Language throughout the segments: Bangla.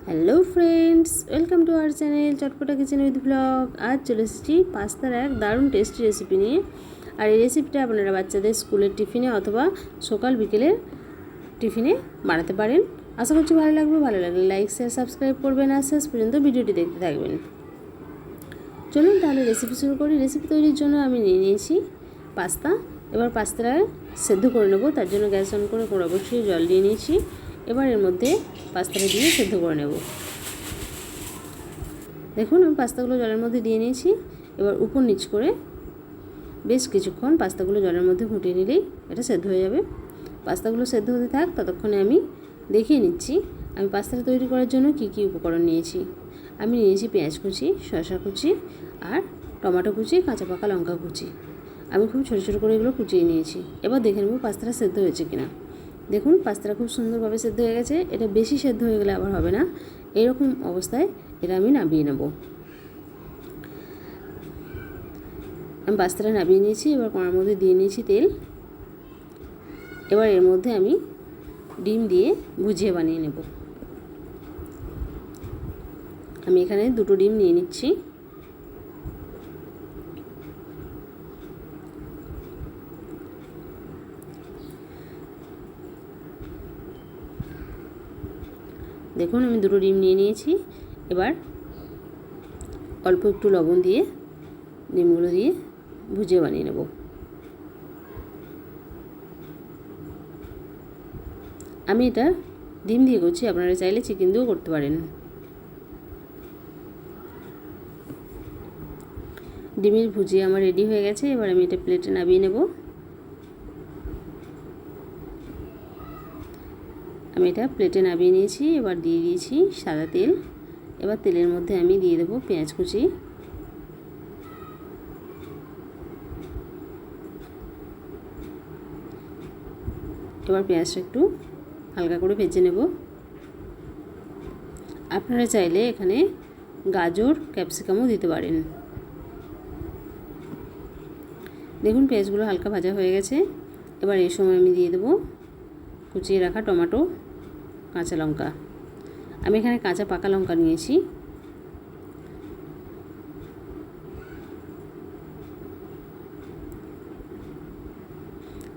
Hello friends, welcome to our channel Chatpata kitchen with blog. আজ চলে এসেছি পাস্তার এক দারুণ টেস্টি রেসিপি নিয়ে। আর এই রেসিপিটা আপনারা বাচ্চাদের স্কুলের টিফিনে অথবা সকাল বিকেলের টিফিনে বানাতে পারেন। আশা করছি ভালো লাগবে। ভালো লাগলে লাইক শেয়ার সাবস্ক্রাইব করবেন আর শেষ পর্যন্ত ভিডিওটি দেখতে থাকবেন। চলুন তাহলে রেসিপি শুরু করি। রেসিপি তৈরির জন্য আমি নিয়ে নিয়েছি পাস্তা। এবার পাস্তাটা সেদ্ধ করে নেব। তার জন্য গ্যাস অন করে কড়া বসিয়ে জল দিয়ে নিয়েছি। এবার এর মধ্যে পাস্তাটা দিয়ে সেদ্ধ করে নেব। দেখুন আমি পাস্তাগুলো জলের মধ্যে দিয়ে নিয়েছি। এবার উপর নিচ করে বেশ কিছুক্ষণ পাস্তাগুলো জলের মধ্যে ফুটিয়ে নিলেই এটা সেদ্ধ হয়ে যাবে। পাস্তাগুলো সেদ্ধ হতে থাক, ততক্ষণে আমি দেখিয়ে নিচ্ছি আমি পাস্তাটা তৈরি করার জন্য কি কি উপকরণ নিয়েছি। আমি নিয়েছি পেঁয়াজ কুচি, শসা কুচি আর টমেটো কুচি, কাঁচা পাকা লঙ্কা কুচি। আমি খুব ছোটো ছোটো করে এগুলো কুচিয়ে নিয়েছি। এবার দেখে নেব পাস্তাটা সেদ্ধ হয়েছে কিনা। দেখুন পাস্তাটা খুব সুন্দরভাবে সেদ্ধ হয়ে গেছে। এটা বেশি সেদ্ধ হয়ে গেলে আবার হবে না। এইরকম অবস্থায় এটা আমি নামিয়ে নেব। আমি পাস্তাটা নামিয়ে নিয়েছি। এবার কড়ার মধ্যে দিয়ে নিয়েছি তেল। এবার এর মধ্যে আমি ডিম দিয়ে ভুজিয়া বানিয়ে নেব। আমি এখানে 2টো ডিম নিয়ে নিচ্ছি। দেখুন আমি 2টো ডিম নিয়ে নিয়েছি। এবার অল্প একটু লবণ দিয়ে ডিমগুলো দিয়ে ভুজিয়া বানিয়ে নেব। আমি এটা ডিম দিয়ে করছি, আপনারা চাইলে চিকেন দিয়েও করতে পারেন। ডিমের ভুজিয়া আমার রেডি হয়ে গেছে। এবার আমি এটা প্লেটে নামিয়ে নেব। আমি এটা প্লেটে নামিয়ে নিয়েছি। এবার দিয়ে দিয়েছি সাদা তেল। এবার তেলের মধ্যে আমি দিয়ে দেবো পেঁয়াজ কুচি। এবার পেঁয়াজটা একটু হালকা করে ভেজে নেব। আপনারা চাইলে এখানে গাজর ক্যাপসিকামও দিতে পারেন। দেখুন পেঁয়াজগুলো হালকা ভাজা হয়ে গেছে। এবার এই সময় আমি দিয়ে দেবো কুচিয়ে রাখা টমেটো, কাঁচা লঙ্কা। আমি এখানে কাঁচা পাকা লঙ্কা নিয়েছি।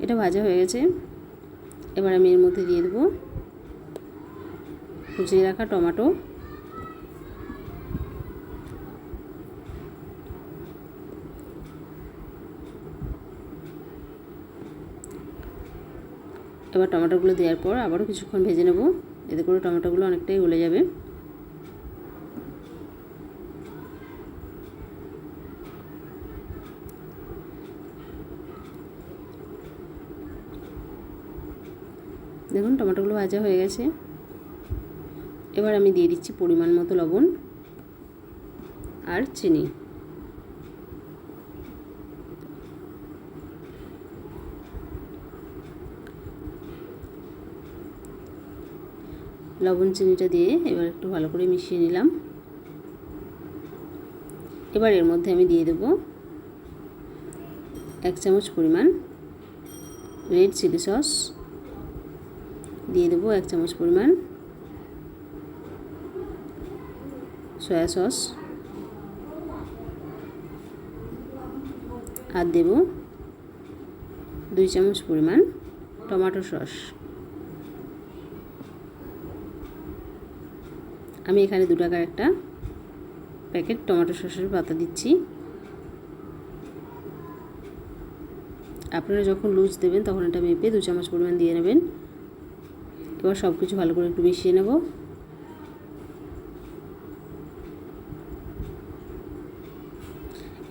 এটা ভাজা হয়ে গেছে। এবার আমি এর মধ্যে দিয়ে দেবো কুচিয়ে রাখা টমেটো, এবার টমেটোগুলো দেওয়ার পর আবারও কিছুক্ষণ ভেজে নেব। এতে করে টমেটোগুলো অনেকটাই গলে যাবে। দেখুন টমেটোগুলো ভাজা হয়ে গেছে। এবার আমি দিয়ে দিচ্ছি পরিমাণ মতো লবণ আর চিনি। লবণ চিনিটা দিয়ে এবার একটু ভালো করে মিশিয়ে নিলাম। এবার এর মধ্যে আমি দিয়ে দেবো 1 চামচ পরিমাণ রেড চিলি সস, দিয়ে দেবো 1 চামচ পরিমাণ সয়া সস আর দেব 2 চামচ পরিমাণ টমেটো সস। আমি এখানে 2 টাকার একটা প্যাকেট টমেটো সসের পাতা দিচ্ছি। আপনারা যখন লুজ দেবেন তখন এটা মেপে 2 চামচ পরিমাণ দিয়ে নেবেন। এবার সব কিছু ভালো করে একটু মিশিয়ে নেব।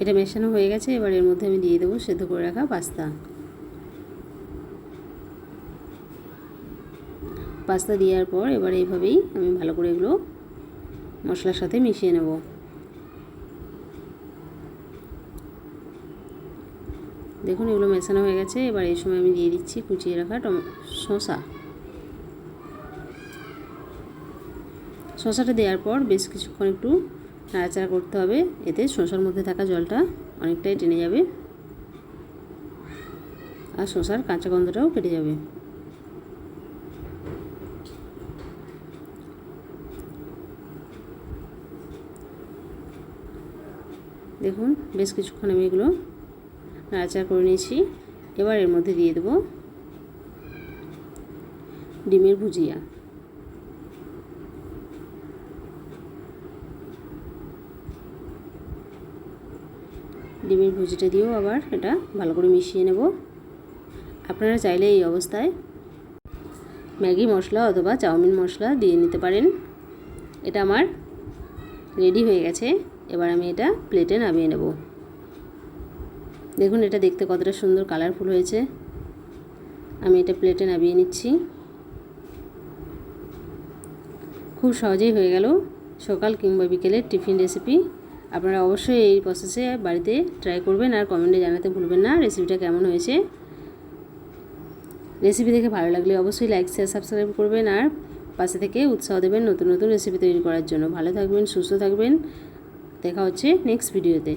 এটা মেশানো হয়ে গেছে। এবার এর মধ্যে আমি দিয়ে দেবো সেদ্ধ করে রাখা পাস্তা দেওয়ার পর এবার এইভাবেই আমি ভালো করে এগুলো মশলার সাথে মিশিয়ে নেব। দেখুন এগুলো মেশানো হয়ে গেছে। এবার এই সময় আমি দিয়ে দিচ্ছি কুচিয়ে রাখা শসাটা দেওয়ার পর বেশ কিছুক্ষণ একটু নাড়াচাড়া করতে হবে। এতে শসার মধ্যে থাকা জলটা অনেকটাই টেনে যাবে আর শসার কাঁচা গন্ধটাও কেটে যাবে। দেখুন বেশ কিছুক্ষণ আমি এগুলো নাড়াচাড়া করে নিয়েছি। এবার এর মধ্যে দিয়ে দেবো ডিমের ভুজিয়া। ডিমের ভুজিটা দিয়েও আবার এটা ভালো করে মিশিয়ে নেব। আপনারা চাইলে এই অবস্থায় ম্যাগি মশলা অথবা চাউমিন মশলা দিয়ে নিতে পারেন। এটা আমার রেডি হয়ে গেছে। এবার আমি এটা প্লেটে নামিয়ে নেব। দেখুন এটা দেখতে কতটা সুন্দর কালারফুল হয়েছে। আমি এটা প্লেটে নামিয়ে নিচ্ছি। খুব সহজেই হয়ে গেল সকাল কিংবা বিকেলের টিফিন রেসিপি। আপনারা অবশ্যই এই প্রসেসে বাড়িতে ট্রাই করবেন আর কমেন্টে জানাতে ভুলবেন না রেসিপিটা কেমন হয়েছে। রেসিপি দেখে ভালো লাগলে অবশ্যই লাইক শেয়ার সাবস্ক্রাইব করবেন আর পাশে থেকে উৎসাহ দেবেন নতুন নতুন রেসিপি তৈরি করার জন্য। ভালো থাকবেন, সুস্থ থাকবেন। দেখা হচ্ছে নেক্সট ভিডিওতে।